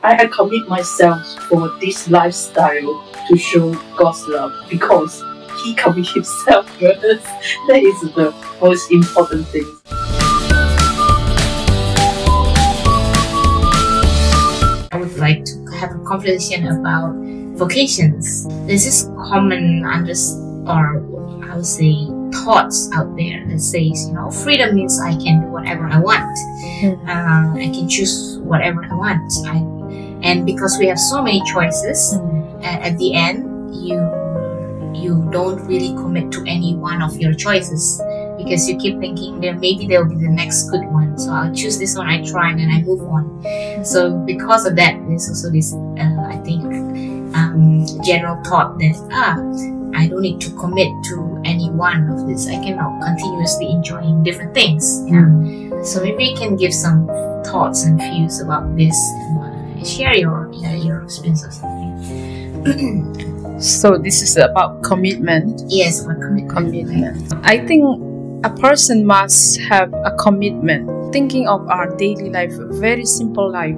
I commit myself for this lifestyle to show God's love because He commit Himself first. That is the most important thing. I would like to have a conversation about vocations. There's this common I would say thoughts out there that says, freedom means I can do whatever I want. I can choose whatever I want. And because we have so many choices, at the end, you don't really commit to any one of your choices because you keep thinking maybe there'll be the next good one. So I'll choose this one, I try, and then I move on. So because of that, there's also this, I think, general thought that, I don't need to commit to any one of this. I can now continuously enjoying different things. Yeah. So maybe you can give some thoughts and views about this. Share your experiences. So this is about commitment. Yes, about commitment. I think a person must have a commitment. Thinking of our daily life, a very simple life.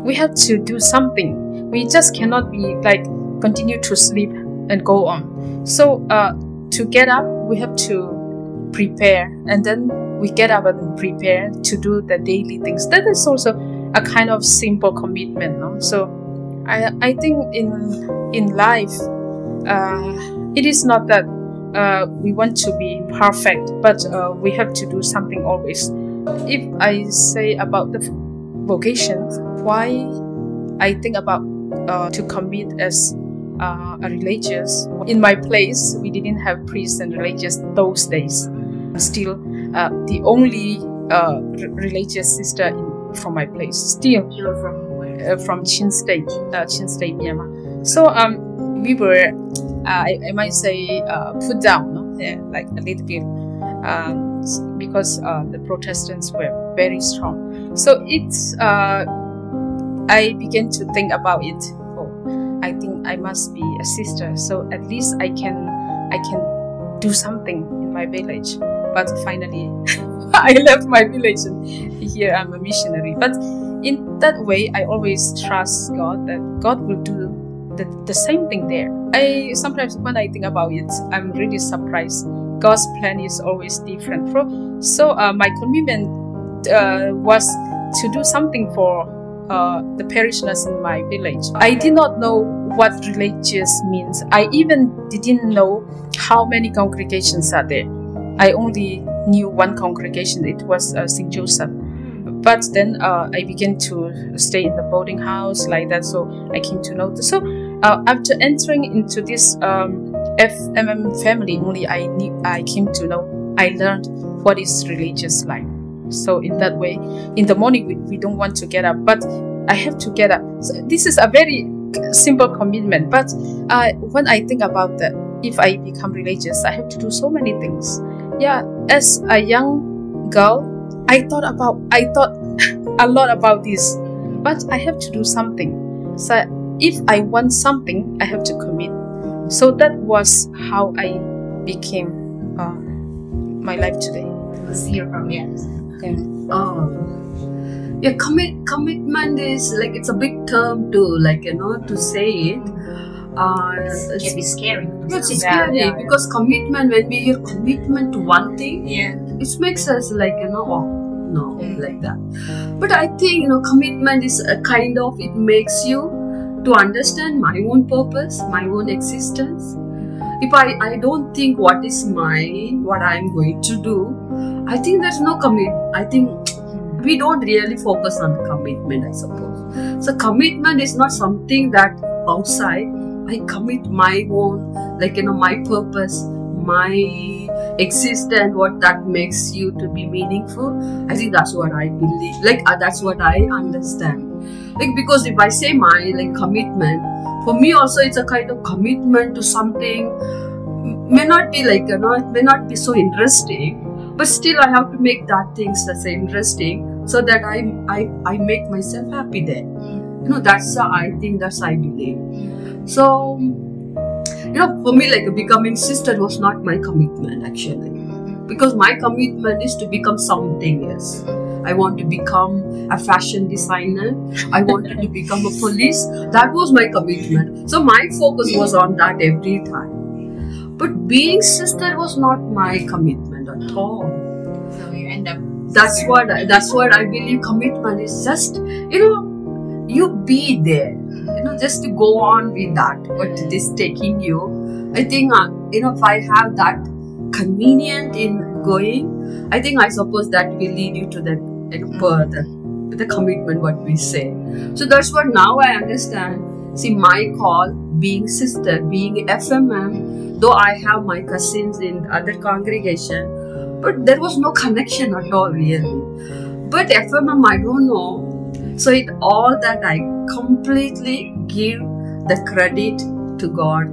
We have to do something. We just cannot be like continue to sleep and go on. So to get up, we have to prepare, and then we get up and prepare to do the daily things. That is also a kind of simple commitment. No? So I think in life, it is not that we want to be perfect, but we have to do something always. If I say about the vocation, why I think about to commit as a religious. In my place, we didn't have priests and religious those days. Still, the only religious sister from my place. Still, You're from where? From Chin State, Myanmar. So we were, I might say, put down, no? Yeah, like a little bit, because the Protestants were very strong. So it's, I began to think about it. I think I must be a sister, so at least I can do something in my village. But finally, I left my village, and here I'm a missionary. But in that way, I always trust God that God will do the same thing there. I sometimes when I think about it, I'm really surprised. God's plan is always different. So my commitment was to do something for the parishioners in my village. I did not know what religious means. I even didn't know how many congregations are there. I only knew one congregation. It was St. Joseph. But then I began to stay in the boarding house like that. So I came to know. So after entering into this FMM family, only I came to know. I learned what is religious life. So in that way, in the morning we don't want to get up, but I have to get up. So this is a very simple commitment. But when I think about that, if I become religious, I have to do so many things. Yeah, as a young girl, I thought a lot about this, but I have to do something. So if I want something, I have to commit. So that was how I became my life today. Let's hear from you. Yeah, commitment is like, it's a big term to say it. It can be scary. It's scary because commitment, when we hear commitment to one thing, it makes us like, like that. But I think, commitment is a kind of, it makes you to understand my own purpose, my own existence. If I don't think what is mine, what I'm going to do, I think there's no commitment. I think we don't really focus on commitment, I suppose. So commitment is not something that outside. I commit my own, my purpose, my existence, what that makes you to be meaningful. I think that's what I believe. That's what I understand. Because if I say my commitment, for me also it's a kind of commitment to something. May not be it may not be so interesting, but still I have to make that things that's interesting so that I make myself happy there. That's I think that's I believe. So, for me, becoming sister was not my commitment actually, because my commitment is to become something else. I want to become a fashion designer. I wanted to become a police. That was my commitment. So my focus was on that every time. But being sister was not my commitment at all. So you end up. That's what I believe. Commitment is just, you be there. Just to go on with that. What it is taking you. I think if I have that convenient in going, I think I suppose that will lead you to the further with the commitment what we say. So that's what now I understand. See, my call, being sister, being FMM, though I have my cousins in other congregation, but there was no connection at all really. But FMM, I don't know. So it all that I completely give the credit to God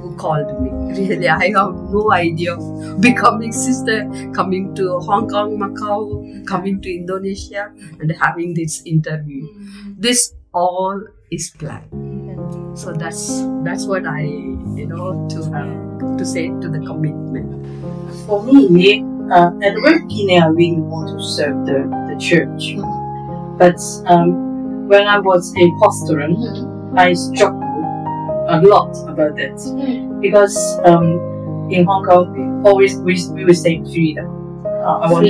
who called me. Really, I have no idea of becoming sister, coming to Hong Kong, Macau, coming to Indonesia and having this interview. This all is planned. So that's what I to say to the commitment. For me, at the very beginning, I really want to serve the church. But when I was a postulant, I struggled a lot about that. Because in Hong Kong, we will say freedom. I want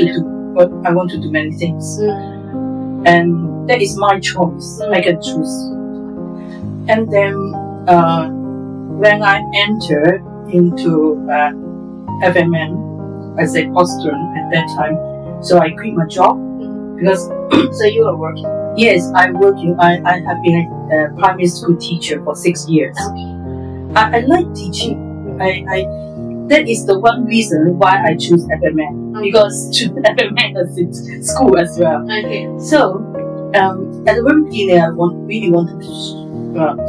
to do many things. And that is my choice. I can choose. And then when I entered into FMN as a postulant at that time, so I quit my job because. So you are working? Yes, I'm working. I have been a primary school teacher for 6 years. I like teaching. That is the one reason why I choose FMN, because FMN is in school as well. Okay. So at the very beginning, I really want to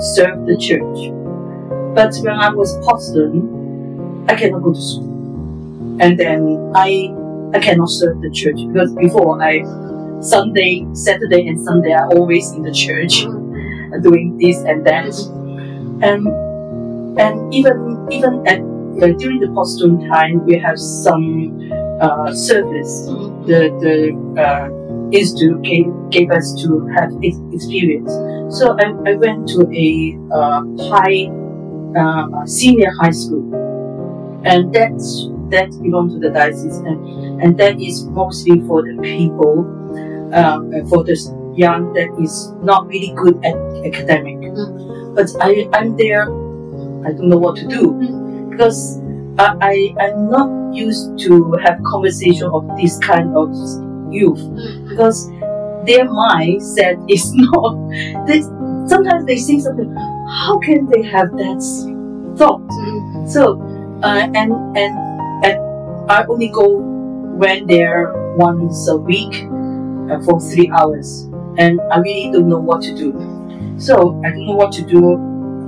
serve the church. But when I was postulant, I cannot go to school, and then I cannot serve the church because before Saturday and Sunday are always in the church doing this and that, and even at during the postulant time we have some service. The institute gave us to have experience. So I went to a senior high school, and that belongs to the diocese, and that is mostly for the people. For the young that is not really good at academic. But I'm there, I don't know what to do because I'm not used to have conversation of this kind of youth because their mindset is not. Sometimes they say something. How can they have that thought? So and I only go when they're once a week. For 3 hours, and I really don't know what to do. So I don't know what to do.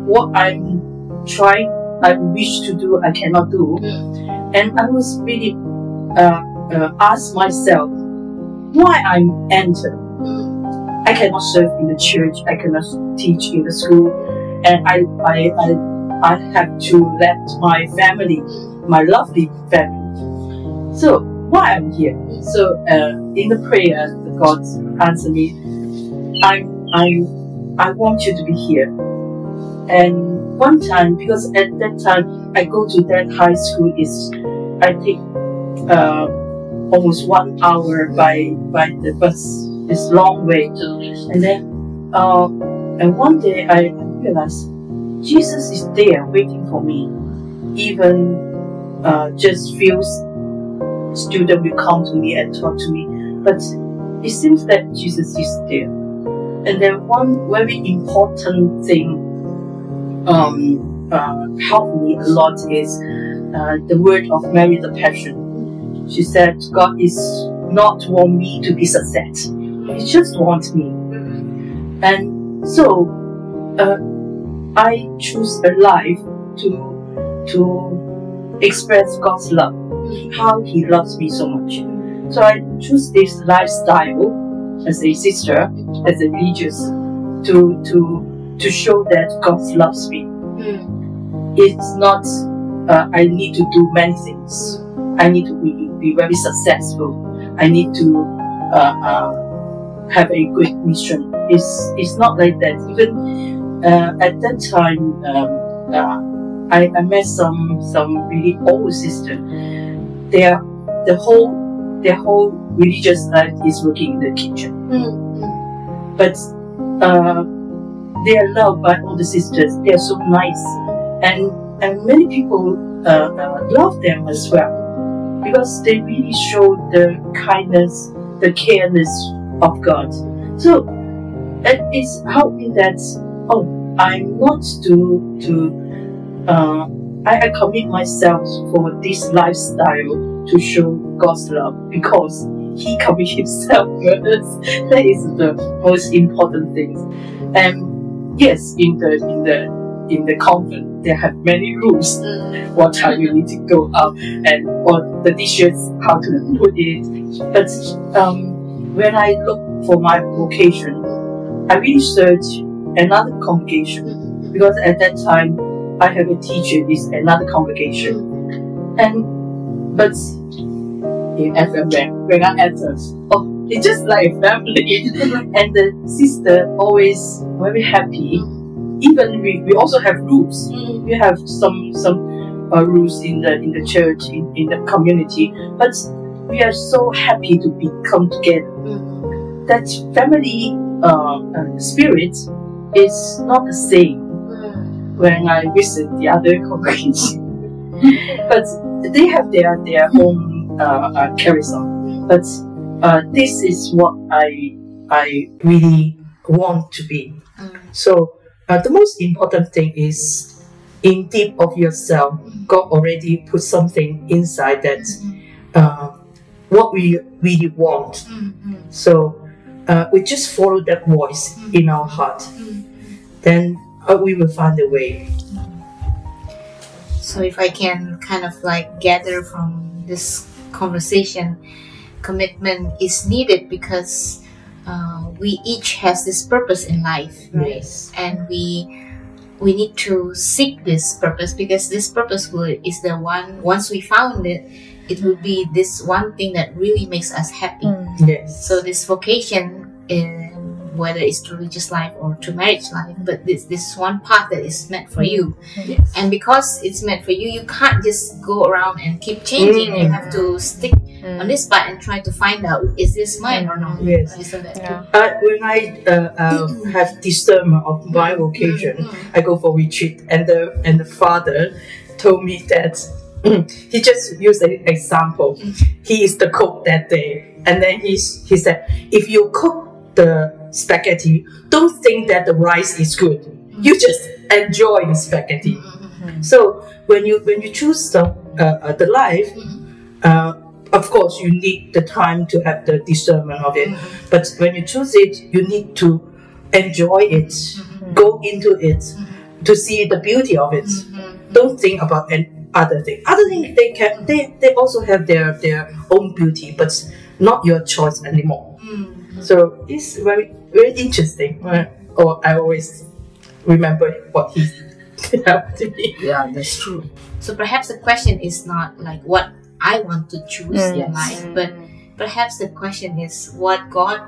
What I wish to do, I cannot do. And I was really asked myself why I'm entered. I cannot serve in the church. I cannot teach in the school, and I have to let my family, my lovely family. So why I'm here? So in the prayer, God answered me. I want you to be here. And one time, because at that time I go to that high school, I take almost 1 hour by the bus. It's long way. And then and one day I realized Jesus is there waiting for me. Even just few students will come to me and talk to me, but it seems that Jesus is there. And then one very important thing helped me a lot is the word of Mary the Passion. She said, God is not want me to be success. He just wants me. And so I choose a life to express God's love, how He loves me so much. So I choose this lifestyle as a sister, as a religious, to show that God loves me. It's not I need to do many things. I need to be very successful. I need to have a great mission. It's not like that. Even at that time, I met some really old sisters. Their whole religious life is working in the kitchen. But they are loved by all the sisters. They are so nice, and many people love them as well, because they really show the kindness, the careness of God. So it's helped me that I'm not I commit myself for this lifestyle to show God's love, because He commits Himself first. That is the most important thing. And yes, in the convent there have many rules. What time you need to go out, and what the dishes, how to put it. But when I look for my vocation, I really search another congregation, because at that time I have a teacher is another congregation, but in FMM, when I enter, it's just like a family. And the sister always very happy. Even we also have rules. We have some rules in the church, in the community, but we are so happy to come together. That family spirit is not the same when I visit the other congregation. But they have their own charism. But this is what I really want to be. So the most important thing is, in deep of yourself, God already put something inside that what we really want. So we just follow that voice in our heart. Then we will find a way. So if I can kind of like gather from this conversation, commitment is needed because we each has this purpose in life, right? Yes. And we need to seek this purpose, because this purpose is the one, once we found it, it will be this one thing that really makes us happy. Yes. So this vocation, whether it's to religious life or to marriage life, but this one path that is meant for you. Yes. And because it's meant for you, you can't just go around and keep changing. You have to stick on this path and try to find out, is this mine or not? Yes. So that When I have discernment of my vocation, I go for retreat, and the father told me that he just used an example. He is the cook that day, and then he said, if you cook the spaghetti, don't think that the rice is good. You just enjoy the spaghetti. So when you choose the life, of course you need the time to have the discernment of it. But when you choose it, you need to enjoy it, go into it, to see the beauty of it. Don't think about other things. Other things they also have their own beauty, but not your choice anymore. So it's very, very interesting. Or I always remember what he helped me. Yeah, that's true. So perhaps the question is not like what I want to choose in life, but perhaps the question is what God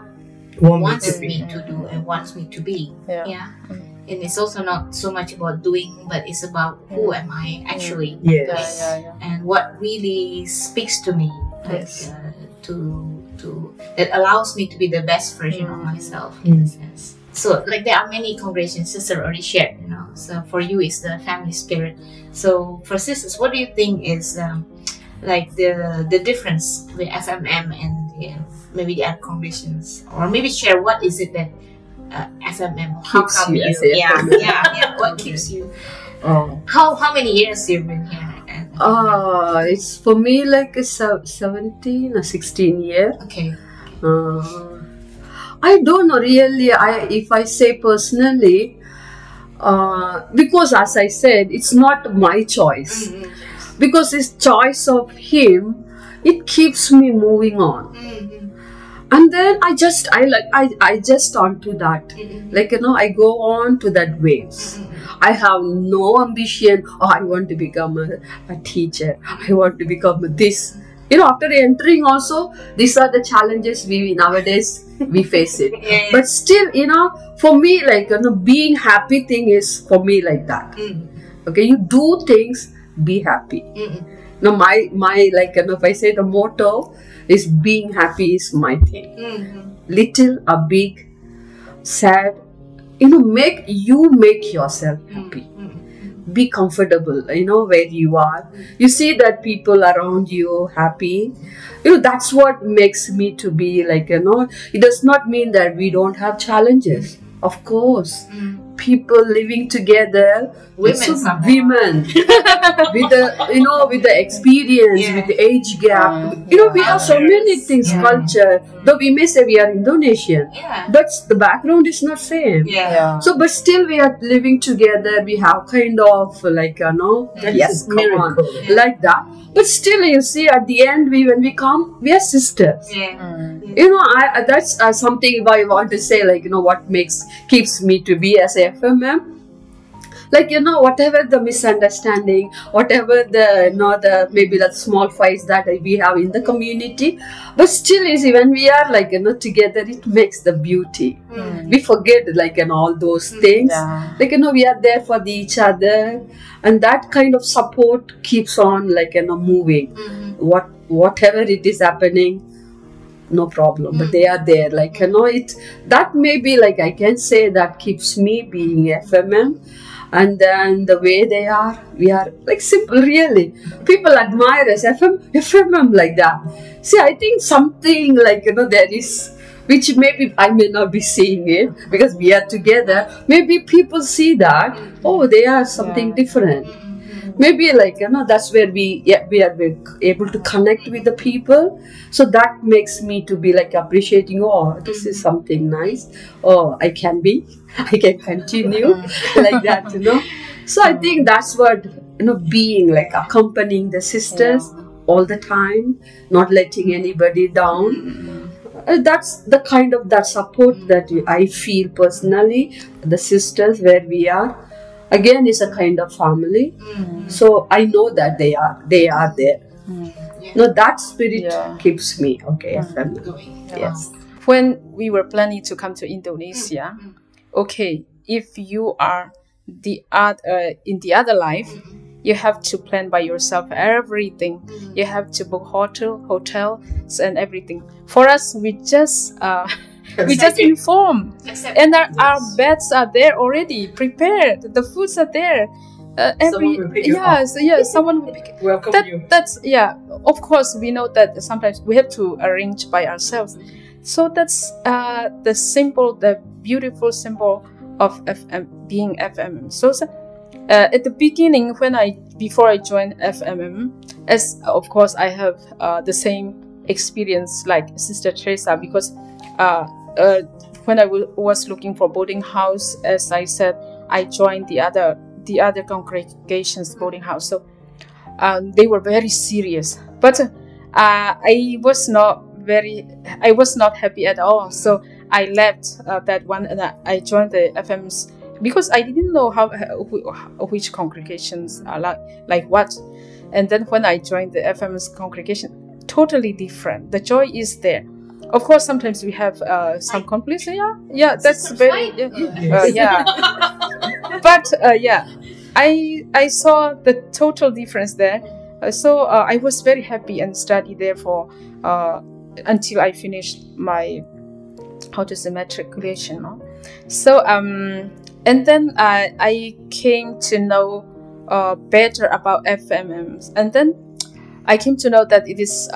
wants me to do and wants me to be. Yeah. And it's also not so much about doing, but it's about who am I actually. Yes. And what really speaks to me. That allows me to be the best version of myself, in a sense. So like there are many congregations, sister already shared, so for you it's the family spirit. So for sisters, what do you think is like the difference with FMM and maybe the other congregations, or maybe share what is it that FMM, how come you, what keeps you, how many years you've been here? It's for me like a 17 or 16 years. Okay. I don't know really. If I say personally, because as I said, it's not my choice. Because it's choice of Him, it keeps me moving on. And then I just onto that. I go on to that waves. I have no ambition. I want to become a teacher. I want to become this. After entering also, these are the challenges we nowadays we face it. But still, for me, like, being happy thing is for me like that. Okay, you do things, be happy. Now, my like, if I say the motto is being happy is my thing. Little or big, sad, make yourself happy. Be comfortable, where you are. You see that people around you happy. That's what makes me to be like, it does not mean that we don't have challenges. Of course, people living together, women with the experience, with the age gap. We have so many things, culture. Though we may say we are Indonesian, but the background is not same. So, but still we are living together. We have kind of like, yes, come on, like that. But still, you see, at the end, when we come, we are sisters. That's something I want to say, like, what keeps me to be as a FMM. Like, whatever the misunderstanding, whatever the maybe that small fights that we have in the community, but still is when we are like, together, it makes the beauty. We forget like, all those things. Like, we are there for each other, and that kind of support keeps on like, moving. Whatever it is happening, no problem, but they are there. Like, that may be like, I can say that keeps me being FMM. And then the way they are, we are like simple, really. People admire us, FMM like that. See, I think something like, there is, which maybe I may not be seeing it because we are together. Maybe people see that, oh, they are something different. Maybe like, that's where we are able to connect with the people. So that makes me to be like appreciating, oh, this is something nice. Oh, I can continue like that, So I think that's what, being like accompanying the sisters all the time, not letting anybody down. That's the kind of that support that I feel personally, the sisters where we are. Again, is a kind of family. So I know that they are there. That spirit keeps me going. Yes. When we were planning to come to Indonesia, okay, if you are in the other life, you have to plan by yourself everything. You have to book hotels and everything. For us, we just inform, and our beds are there already prepared. The foods are there. Someone will pick you up. Someone will pick. Welcome you. That's Of course, we know that sometimes we have to arrange by ourselves. So that's the beautiful symbol of being FMM. So at the beginning, before I joined FMM, as of course I have the same experience like Sister Teresa, because when I was looking for boarding house, as I said, I joined the other congregations boarding house. So they were very serious, but I was not happy at all. So I left that one and I joined the FMs because I didn't know which congregations are like what. And then when I joined the FM's congregation, totally different. The joy is there. Of course, sometimes we have some conflicts. That's very But I saw the total difference there. So I was very happy and studied there for until I finished my matriculation. No? So and then I came to know better about FMMs, and then I came to know that it is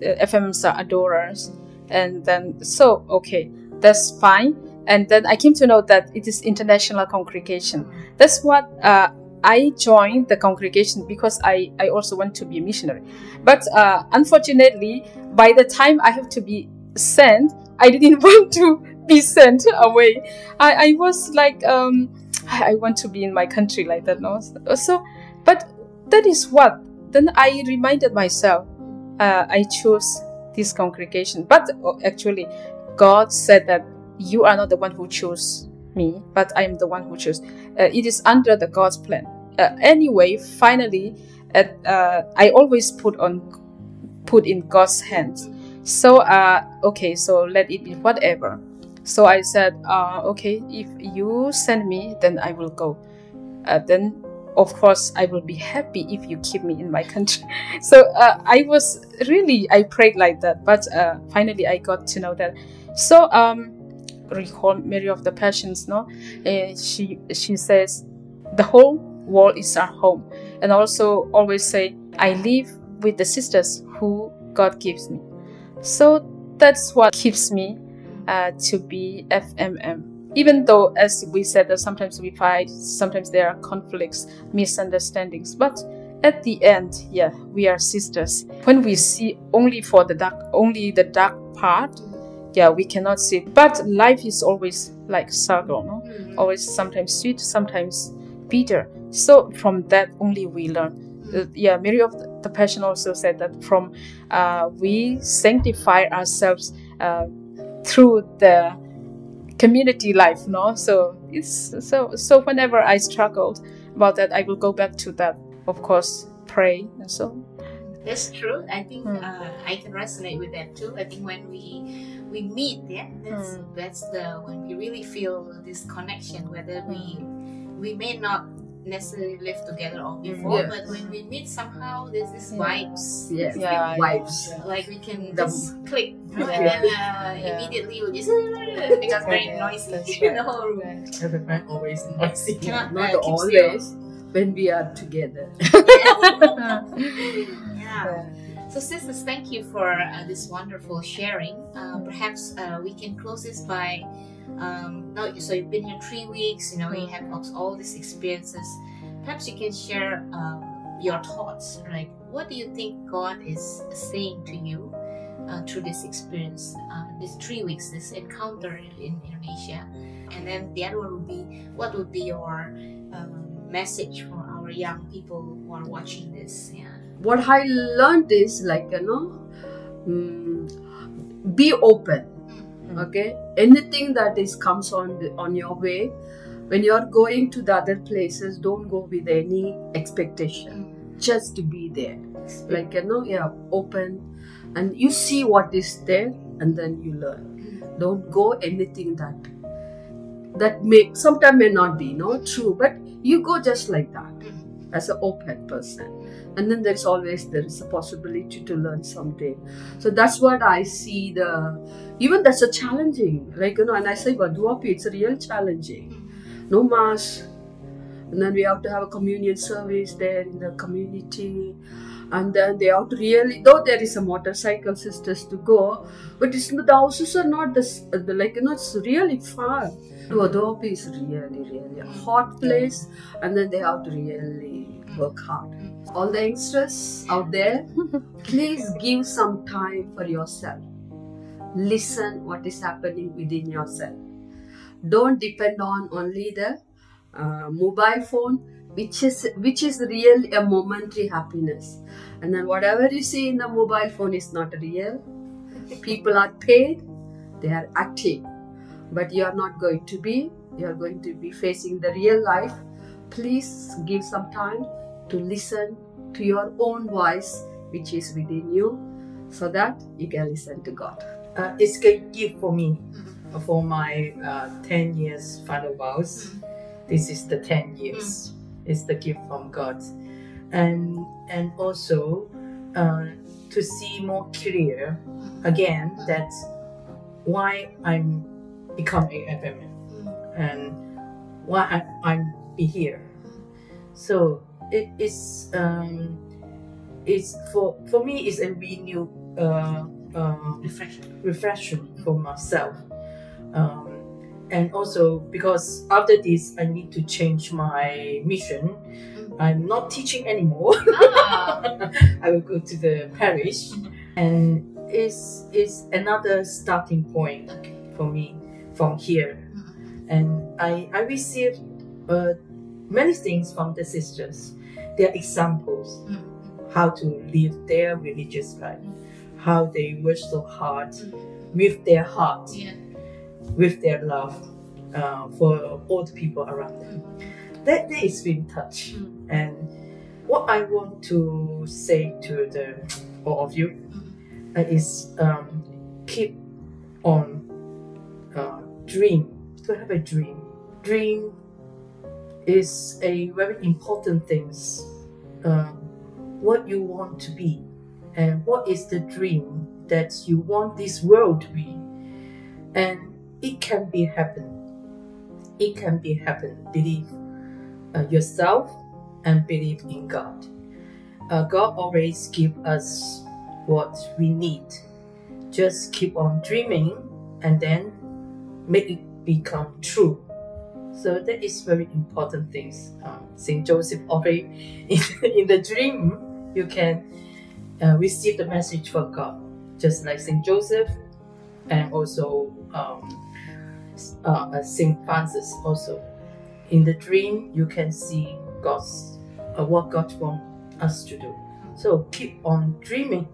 FMMs are adorers, and then that's fine. And then I came to know that it is international congregation. That's what I joined the congregation because I also want to be a missionary. But unfortunately, by the time I have to be sent, I didn't want to be sent away. I was like, I want to be in my country like that. No? So, but that is what. Then I reminded myself, I chose this congregation. But actually, God said that you are not the one who chose me, but I am the one who chose. It is under the God's plan. Anyway, finally, I always put in God's hands. So okay, so let it be whatever. So I said, okay, if you send me, then I will go. Then of course I will be happy if you keep me in my country. So I prayed like that, but finally I got to know that. So recall Mary of the Passions, no? She says, the whole world is our home, and also always say, I live with the sisters who God gives me. So that's what keeps me to be FMM. Even though, as we said, that sometimes we fight, sometimes there are conflicts, misunderstandings, but at the end, yeah, we are sisters. When we see only the dark part, yeah, we cannot see it. But life is always like struggle, no? Always sometimes sweet, sometimes bitter. So from that only we learn. Mary of the Passion also said that from we sanctify ourselves through the community life, no? So it's so whenever I struggled about that, I will go back to that. Of course, pray and so. That's true. I think I can resonate with that too. I think when we meet, yeah, that's when we really feel this connection. Whether we may not necessarily live together or before, but when we meet, somehow there's this vibes. Vibes. Like we can just click, and then immediately we just becomes very noisy. The whole room. Everyone always noisy. Not always. When we are together. So sisters, thank you for this wonderful sharing. Perhaps we can close this by so you've been here 3 weeks, you have all these experiences. Perhaps you can share your thoughts, like what do you think God is saying to you through this experience, these 3 weeks, this encounter in Indonesia. And then the other one would be, what would be your message for our young people who are watching this? What I learned is be open. Okay, anything that comes on your way, when you're going to the other places, don't go with any expectation. Just to be there, open, and you see what is there, and then you learn. Don't go anything that sometimes may not be true, but you go just like that as an open person. And then there is a possibility to learn someday. So that's what I see. Even that's a challenging, and I say, it's real challenging. No mass, and then we have to have a communion service there in the community, and then they have to really, though there is a motorcycle sisters to go, but the houses are not it's really far. Adobe is really a hot place, and then they have to really work hard. All the youngsters out there, please give some time for yourself. Listen what is happening within yourself. Don't depend on only the mobile phone, which is really a momentary happiness. And then whatever you see in the mobile phone is not real. People are paid, they are active, but you are not going to be. You are going to be facing the real life. Please give some time to listen to your own voice, which is within you, so that you can listen to God. It's a gift for me, for my 10 years final vows. This is the 10 years. It's the gift from God, and also to see more clear again that why I'm becoming FMM and why I'm be here. So it's for me it's a renewed reflection for myself, and also because after this I need to change my mission. I'm not teaching anymore. I will go to the parish, and it's another starting point for me from here. And I received many things from the sisters. Their examples, how to live their religious life, how they work so hard with their heart, with their love for all the people around them. That is really touched. And what I want to say to all of you is keep on dream. To have a dream. Dream is a very important thing. What you want to be, and what is the dream that you want this world to be, and it can be happen. It can be happen. Believe yourself and believe in God. God always gives us what we need. Just keep on dreaming and then make it become true. So that is very important things. Saint Joseph already in the dream, you can receive the message from God, just like Saint Joseph, and also Saint Francis. Also, in the dream, you can see God's what God wants us to do. So keep on dreaming.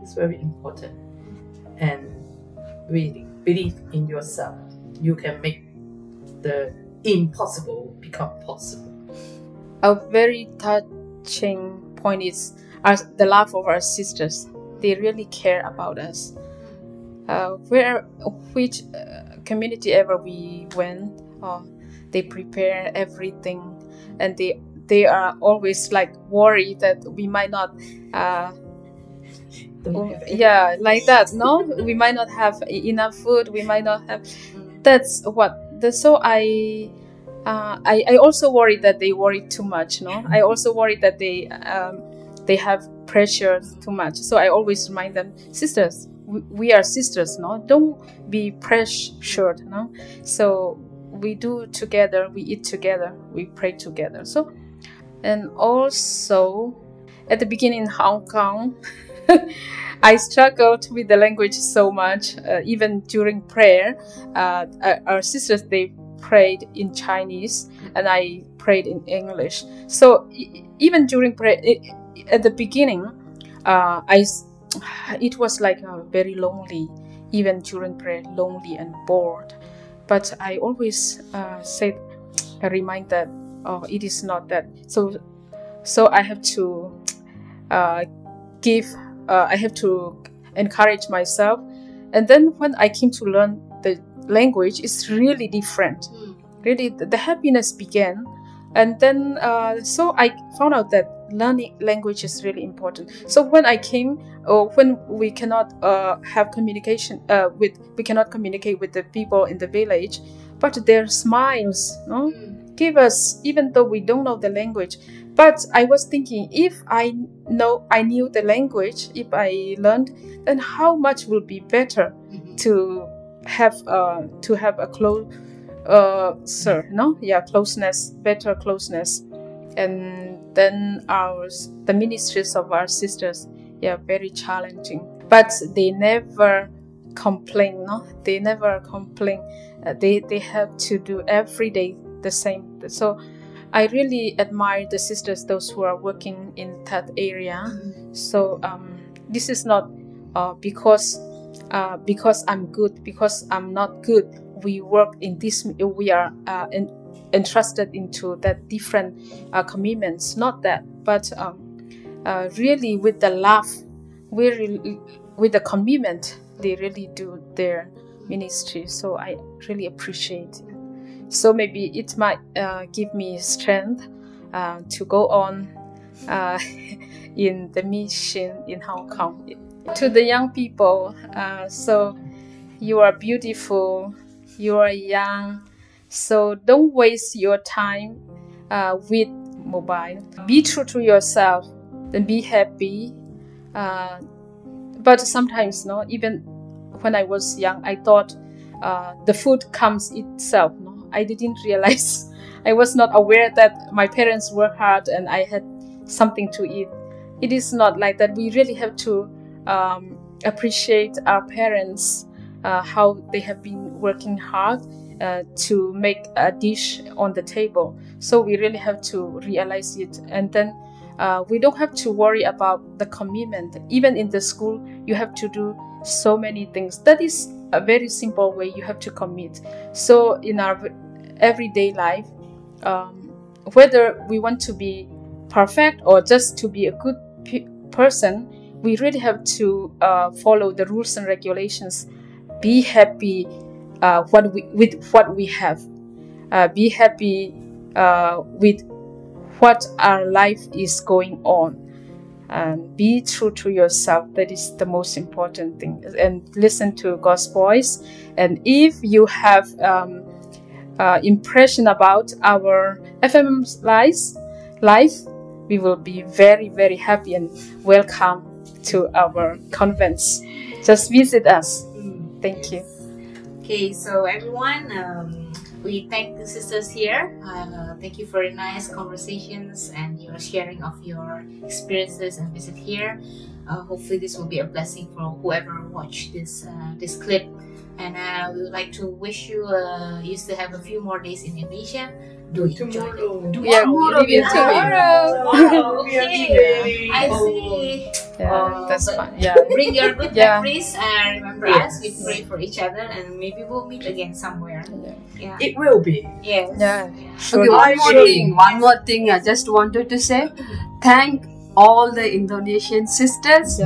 It's very important, and really believe in yourself. You can make the impossible become possible. A very touching point is the love of our sisters. They really care about us. Which community ever we went, they prepare everything, and they are always like worried that we might not like that. No, we might not have enough food. We might not have. That's what. So I also worry that they worry too much. No, I also worry that they have pressure too much. So I always remind them, sisters, we are sisters. No, don't be pressured. No, so we do together, we eat together, we pray together. So, and also at the beginning in Hong Kong, I struggled with the language so much. Even during prayer, our sisters, they prayed in Chinese and I prayed in English. So even during prayer, at the beginning, it was like very lonely. Even during prayer, lonely and bored. But I always remind that, it is not that. So I have to I have to encourage myself. And then when I came to learn the language, it's really different. Really, the happiness began. And then, so I found out that learning language is really important. So when I came, when we cannot have communication we cannot communicate with the people in the village, but their smiles, no, give us, even though we don't know the language. But I was thinking, if I knew the language, if I learned, then how much will be better to have a closeness, better closeness. And then the ministries of our sisters, very challenging. But they never complain, no? They never complain. They have to do every day the same. So I really admire the sisters, those who are working in that area. So this is not because I'm good, because I'm not good. We work in this. We are entrusted into that different commitments. Not that, but really with the love, with the commitment, they really do their ministry. So I really appreciate it. So maybe it might give me strength to go on in the mission in Hong Kong. To the young people, so you are beautiful, you are young, so don't waste your time with mobile. Be true to yourself, then be happy. But sometimes, no, even when I was young, I thought the food comes itself. No? I didn't realize, I was not aware that my parents work hard and I had something to eat. It is not like that. We really have to appreciate our parents, how they have been working hard to make a dish on the table. So we really have to realize it. And then we don't have to worry about the commitment. Even in the school, you have to do so many things. That is a very simple way you have to commit. So in our everyday life, whether we want to be perfect or just to be a good person. We really have to follow the rules and regulations. Be happy with what we have. Be happy with what our life is going on. And be true to yourself. That is the most important thing. And listen to God's voice. And if you have impression about our FM's life, we will be very, very happy and welcome to our convents. Just visit us. Thank you. Okay, so everyone, we thank the sisters here. Thank you for nice conversations and your sharing of your experiences and visit here. Hopefully this will be a blessing for whoever watched this clip. And we would like to wish you you still have a few more days in Indonesia. Do enjoy it. Tomorrow. Okay. I see. Yeah, that's fun. Yeah. Bring your good memories and remember us. We pray for each other and maybe we'll meet again somewhere. Yeah. It will be. Yes. Yeah. Okay, one more thing I just wanted to say. Thank all the Indonesian sisters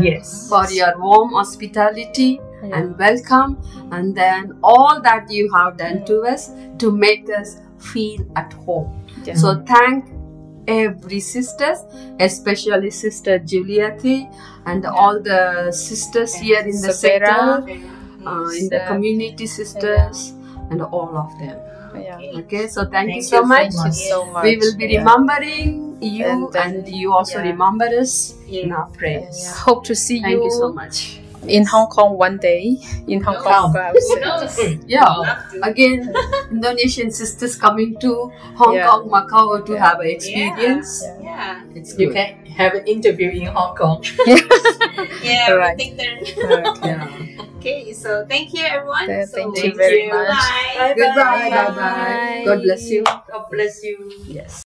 for your warm hospitality and welcome, and then all that you have done to us to make us feel at home. So thank every sisters, especially Sister Juliette and all the sisters here in the sector, in the community sisters, and all of them. Okay, so thank you so much. Thank you so much. We will be remembering you, and you also remember us in our prayers. Hope to see you. Thank you so much. In Hong Kong one day. In Hong Kong. Again, Indonesian sisters coming to Hong Kong, Macau to have an experience. It's good. You can have an interview in Hong Kong. Right. Take turn. Okay, so thank you everyone. Thank you very much. Bye. Goodbye. Bye. God bless you. God bless you. Yes.